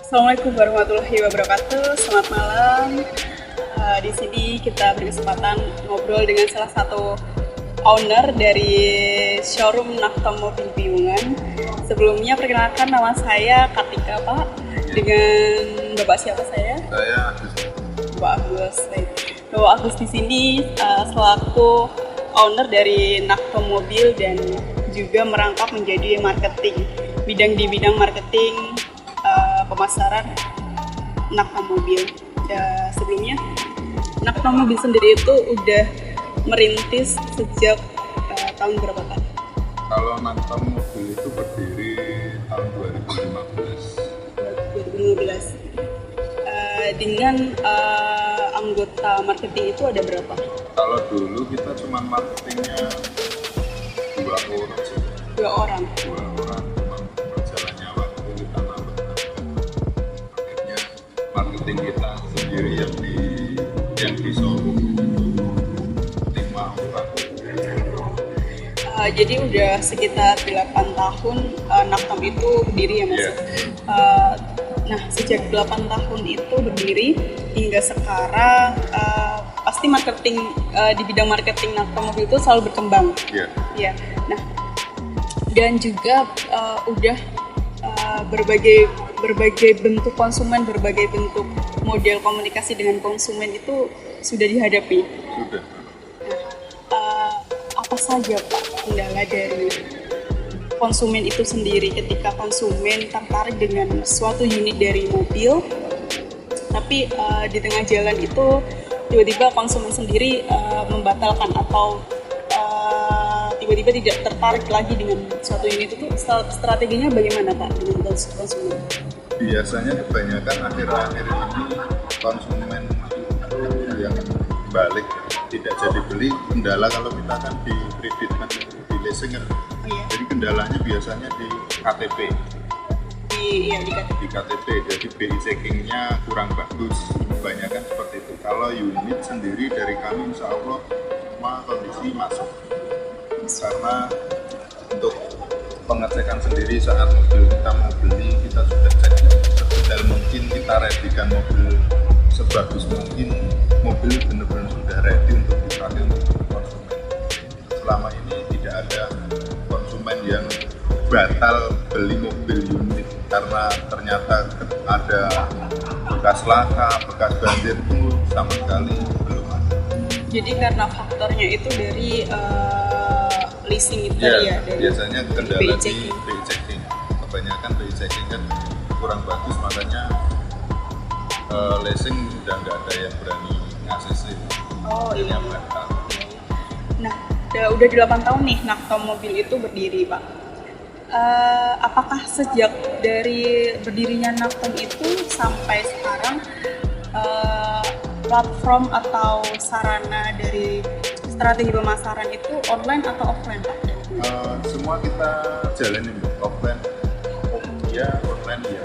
Assalamualaikum warahmatullahi wabarakatuh. Selamat malam. Di sini kita berkesempatan ngobrol dengan salah satu owner dari showroom Naktom Mobil Piungan. Sebelumnya perkenalkan, nama saya Kartika, Pak. Dengan Bapak siapa saya? Saya Agus. Bapak Agus. Bapak Agus di sini selaku owner dari Naktom Mobil dan juga merangkap menjadi marketing. Di bidang marketing pemasaran Naktom Mobil. Sebelumnya Naktom Mobil sendiri itu udah merintis sejak tahun berapa, Pak? Kalau Naktom Mobil itu berdiri tahun 2015. 2015. Dengan anggota marketing itu ada berapa? Kalau dulu kita cuma marketingnya dua orang sih. Dua orang. Cuma berjalannya waktu kita nambah. Akhirnya marketing kita sendiri yang di showroom itu 5 orang. Jadi udah sekitar 8 tahun Naktom itu berdiri ya, Mas? Yeah. Nah, sejak 8 tahun itu berdiri hingga sekarang pasti marketing di bidang marketing Naktom Mobil itu selalu berkembang. Iya. Ya. Nah, dan juga udah berbagai bentuk konsumen, berbagai bentuk model komunikasi dengan konsumen itu sudah dihadapi. Sudah. Apa saja, Pak, kendala dari konsumen itu sendiri ketika konsumen tertarik dengan suatu unit dari mobil, tapi di tengah jalan itu tiba-tiba konsumen sendiri membatalkan atau tiba-tiba tidak tertarik lagi dengan suatu unit itu, strateginya bagaimana, Pak, dengan konsumen? Biasanya kebanyakan akhir-akhir ini konsumen itu yang balik tidak jadi beli. Kendala kalau kita kan di kredit kan di leasing kan. Iya. Jadi kendalanya biasanya di KTP. Di KTP, jadi BI checkingnya kurang bagus. Kebanyakan seperti itu. Kalau unit sendiri dari kami insya Allah semua kondisi masuk. Karena untuk pengecekan sendiri saat mobil kita mau beli, kita sudah cek sedetail mungkin, kita readykan mobil sebagus mungkin. Mobil benar-benar sudah ready untuk dipakai untuk konsumen. Selama ini tidak ada konsumen yang batal beli mobil unit karena ternyata ada bekas laka, bekas banjir, itu sama sekali belum ada. Jadi karena faktornya itu dari leasing itu Ya, dari biasanya kendala BI di checking. BI checking. Kebanyakan BI checking kan kurang bagus, makanya leasing udah nggak ada yang berani ngasih SIM. Oh iya. Yang batal. Nah, udah 8 tahun nih Naktom Mobil itu berdiri, Pak. Apakah sejak dari berdirinya Naktom itu sampai sekarang platform atau sarana dari strategi pemasaran itu online atau offline, Pak? Semua kita jalanin offline, online ya.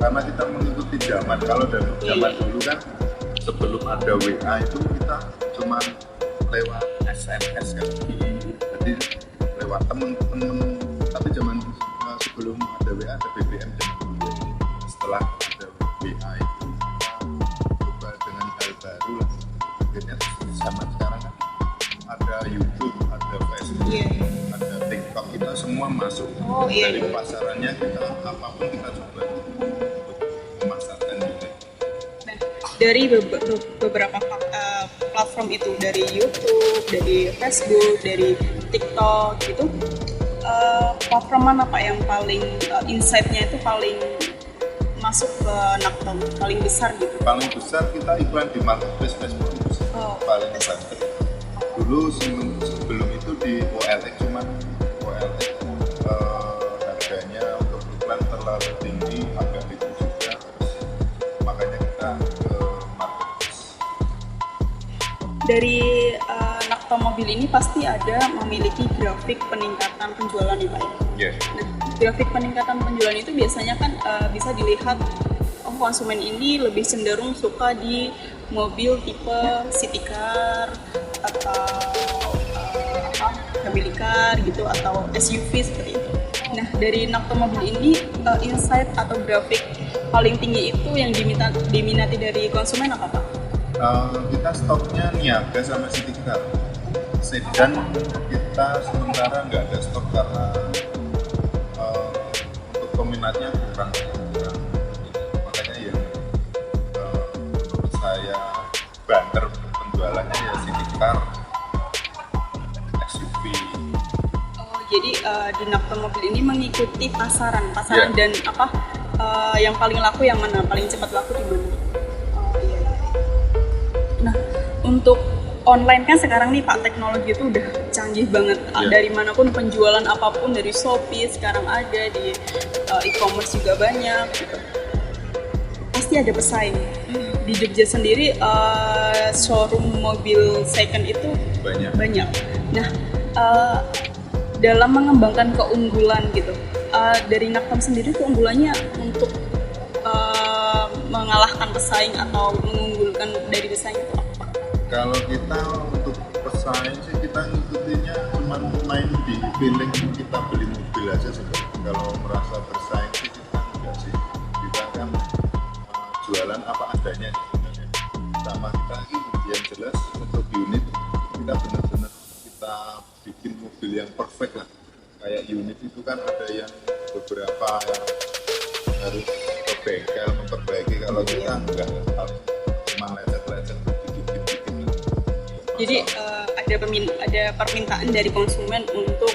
Karena kita mengikuti zaman. Kalau dari zaman dulu kan sebelum ada WA itu kita cuma lewat SMS kan. Jadi lewat temen-temen. Tapi zaman sebelum ada WA ada BBM dan setelah ada WA itu coba dengan hal baru lah. Akhirnya zaman sekarang kan ada YouTube, ada Facebook, ada TikTok, kita semua masuk. Dari pasarannya kita apapun kita coba untuk memasarkan juga. Nah, dari beberapa platform itu, dari YouTube, dari Facebook, dari TikTok gitu, platform mana, Pak, yang paling insight-nya itu paling masuk ke Naktom, paling besar gitu? Paling besar kita iklan di marketplace Facebook itu paling besar. Dulu sebelum itu di OLX, cuman OLX harganya untuk iklan terlalu tinggi, agak itu juga, makanya kita ke marketplace. Dari Naktom Mobil ini pasti ada memiliki grafik peningkatan penjualan ya, Pak? Yes. Nah, grafik peningkatan penjualan itu biasanya kan bisa dilihat konsumen ini lebih cenderung suka di mobil tipe city car atau family car gitu atau SUV seperti itu. Nah, dari Naktom Mobil ini insight atau grafik paling tinggi itu yang diminati dari konsumen apa Pak? Kita stoknya niaga sama city car. Sedan kita sementara nggak ada stok karena untuk peminatnya kurang. Makanya ya menurut saya banter penjualannya ya city car, SUV. Jadi di Naktom Mobil ini mengikuti pasaran Yeah. dan apa yang paling laku yang mana, paling cepat laku di mana? Iya. Nah, untuk online kan sekarang nih Pak, teknologi itu udah canggih banget. Yeah. Dari manapun penjualan apapun, dari Shopee sekarang ada, di e-commerce juga banyak gitu. Pasti ada pesaing. Di Jogja sendiri showroom mobil second itu banyak. Nah, dalam mengembangkan keunggulan gitu, dari Naktom sendiri keunggulannya untuk mengalahkan pesaing atau mengunggulkan dari pesaing itu apa? Kalau kita untuk pesaing sih kita ngikutinya cuma main di feeling kita beli mobil aja sebenarnya. Kalau merasa bersaing sih kita enggak sih. Kita kan jualan apa adanya sebenarnya. Sama kita yang jelas untuk unit kita benar-benar kita bikin mobil yang perfect lah. Kayak unit itu kan ada yang beberapa yang harus ke bengkel memperbaiki. Kalau kita enggak, cuma lecet-lecet dikit-dikit. Jadi ada permintaan dari konsumen untuk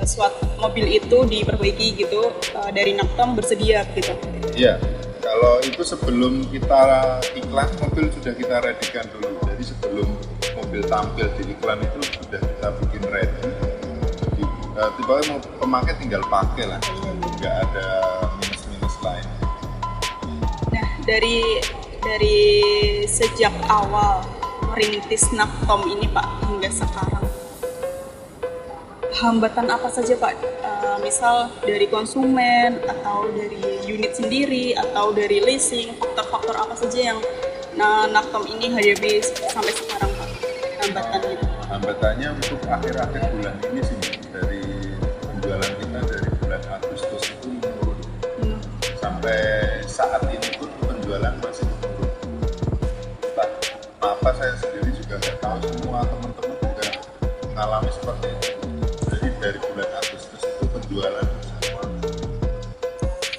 suatu mobil itu diperbaiki gitu, dari Naktom bersedia gitu. Iya, kalau itu sebelum kita iklan mobil sudah kita readykan dulu. Jadi sebelum mobil tampil di iklan itu sudah kita bikin ready. Jadi tiba-tiba mau pemakai tinggal pakai lah, nggak ada minus-minus lain. Nah, dari sejak awal merintis Naktom ini Pak hingga sekarang, hambatan apa saja Pak? Misal dari konsumen atau dari unit sendiri atau dari leasing, faktor-faktor apa saja yang Naktom ini hadapi sampai sekarang Pak? Hambatannya? Hambatannya untuk akhir-akhir bulan ini sih, dari penjualan kita dari bulan Agustus itu menurun. Sampai saat ini pun penjualan masih menurun. Apa saya sendiri juga nggak tahu, semua teman-teman juga mengalami seperti itu. Jadi dari bulan Agustus itu penjualan semua.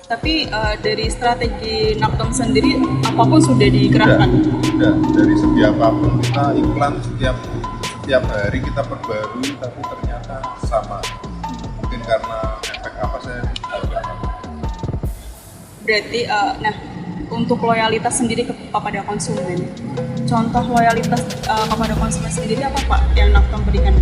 Tapi dari strategi Naktom sendiri apapun sudah dikerahkan? Sudah. Dari segi apapun kita iklan setiap hari kita perbarui, tapi ternyata sama. Mungkin karena efek apa saya tidak tahu. Berarti, nah untuk loyalitas sendiri kepada konsumen, contoh loyalitas kepada konsumen sendiri apa Pak yang Naktom berikan?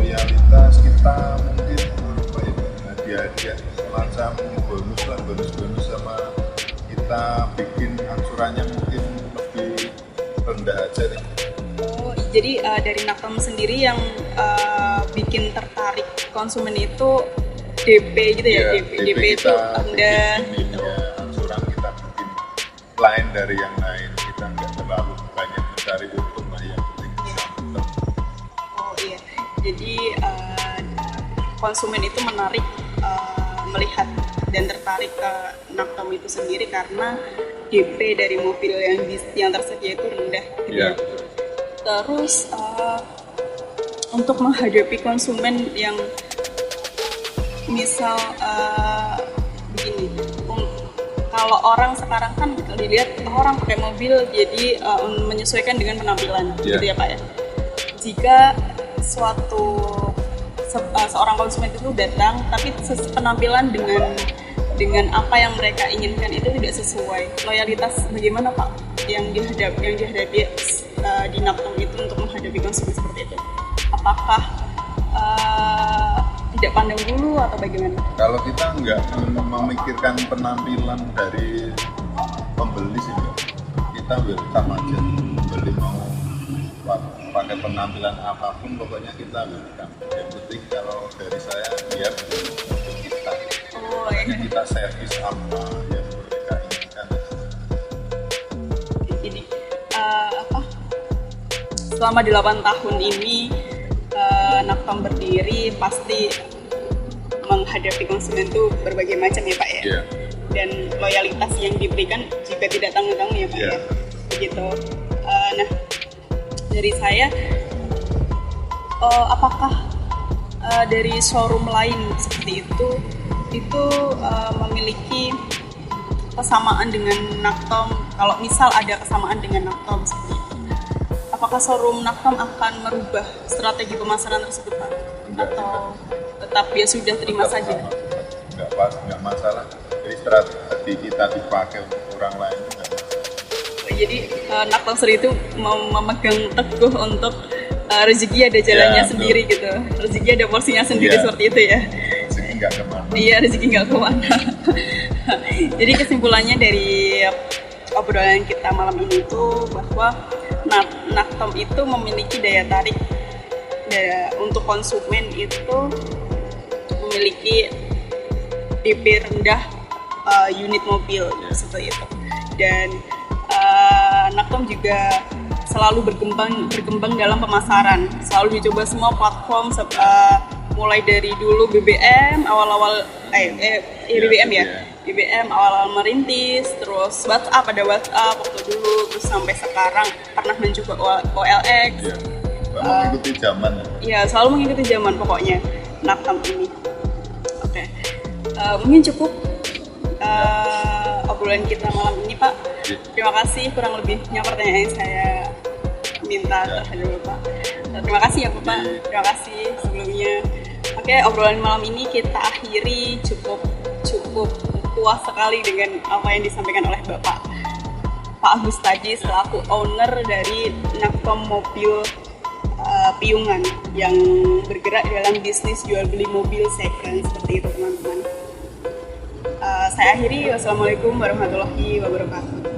Loyalitas kita mungkin apa ya, hadiah-hadiah semacam bonus sama kita bikin angsurannya mungkin lebih rendah aja deh. Oh, jadi dari Naktom sendiri yang bikin tertarik konsumen itu DP gitu ya? DP itu rendah gitu. Ya, angsuran kita bikin lain dari yang lain, kita nggak terlalu banyak mencari untung lah, yang penting bisa untung. Oh iya, jadi konsumen itu menarik melihat dan tertarik ke Naktom itu sendiri karena DP dari mobil yang tersedia itu rendah gitu ya. Terus untuk menghadapi konsumen yang misal begini, kalau orang sekarang kan dilihat orang pakai mobil jadi menyesuaikan dengan penampilan gitu ya Pak ya. Jika seorang konsumen itu datang tapi penampilan dengan apa yang mereka inginkan itu tidak sesuai, loyalitas bagaimana Pak yang dihadapi di Naktom itu untuk menghadapi konsumen seperti itu? Apakah tidak pandang bulu atau bagaimana? Kalau kita nggak memikirkan penampilan dari pembeli sih, kita welcome aja. Pembeli mau pakai penampilan apapun, pokoknya kita welcome. Yang penting kalau dari saya biar untuk kita. Makanya kita servis apa yang mereka inginkan. Jadi selama 8 tahun ini Naktom berdiri, pasti menghadapi konsumen itu berbagai macam ya Pak ya. dan loyalitas yang diberikan juga tidak tanggung-tanggung ya Pak Iya. ya. Begitu. Nah, dari saya, apakah dari showroom lain seperti itu memiliki kesamaan dengan Naktom? Kalau misal ada kesamaan dengan Naktom seperti itu, apakah showroom Naktom akan merubah strategi pemasaran tersebut Pak? Atau tetap ya sudah terima Tetap saja? sama. Nggak masalah. Jadi strategi kita dipakai untuk orang lain itu nggak masalah. Jadi Naktom Seri itu memegang teguh untuk rezeki ada jalannya Ya, sendiri gitu, rezeki ada porsinya sendiri Ya. seperti itu ya. Jadi nggak kemana. Iya, rezeki nggak kemana. Jadi kesimpulannya dari obrolan kita malam ini itu bahwa Naktom itu memiliki daya tarik untuk konsumen, itu memiliki DP rendah unit mobil seperti itu. Dan Naktom juga selalu berkembang dalam pemasaran, selalu dicoba semua platform, mulai dari dulu BBM awal-awal BBM ya, BBM awal-awal merintis, terus WhatsApp, ada WhatsApp waktu dulu, terus sampai sekarang pernah mencoba OLX. Ya. Mengikuti zaman. Ya, selalu mengikuti zaman pokoknya Naktom ini. Oke. Mungkin cukup obrolan kita malam ini Pak. Ya. Terima kasih, kurang lebihnya pertanyaan yang saya minta terhadap Bapak. Terima kasih ya Bapak, terima kasih sebelumnya. Oke, obrolan malam ini kita akhiri, cukup puas sekali dengan apa yang disampaikan oleh Bapak Pak Agus tadi selaku owner dari Naktom Mobil Piungan yang bergerak dalam bisnis jual beli mobil second seperti itu teman-teman. Saya akhiri, wassalamualaikum warahmatullahi wabarakatuh.